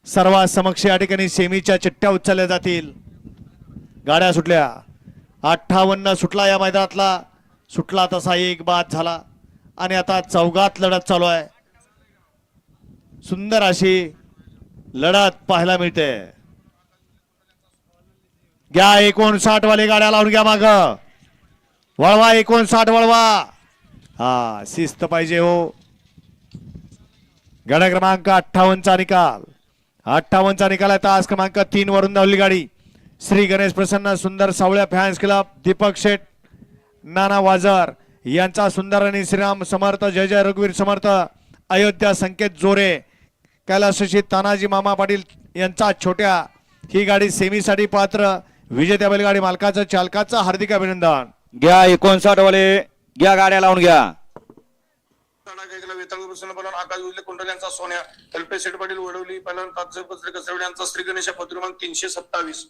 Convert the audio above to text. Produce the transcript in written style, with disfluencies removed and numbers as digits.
सर्वात समक्ष या ठिकाणी सेमीच्या चिठ्ठ्या उचलल्या जातील. गाड्या सुटल्या. 58 सुटला या मैदानातला. सुटला तसा एक बाद झाला आणि आता चौघात लढत चालू आहे. सुंदर अशी लढत पाहायला मिळते. घ्या 59 वाले गाड्या लावून घ्या माग. वळवा 59 वळवा. हा शिस्त पाहिजे हो. गाडा क्रमांक 58 चा निकाल. 58 चा निकाल आहे. तास क्रमांक 3 वरून धावली गाडी. श्री गणेश प्रसन्न सुंदर सावळ्या फॅन्स क्लब, दीपक शेठ, नाना वाजर यांचा सुंदर आणि श्रीराम समर्थ, जय जय रघुवीर समर्थ, अयोध्या संकेत जोरे, कैलासशी तानाजी मामा पाटील यांचा छोट्या. ही गाडी सेमीसाठी पात्र. विजेत्या बैलगाडी मालकाचं चालकाचं हार्दिक अभिनंदन. घ्या 59 वाले घ्या गाड्या लावून घ्या. आकाश उजले कुंडल यांचा सोन्या, कल्पेश शेठ पाटील वडवली पहिला, तात्सेब कसरे कसरवड यांचा श्री गणेश पद क्रमांक 327.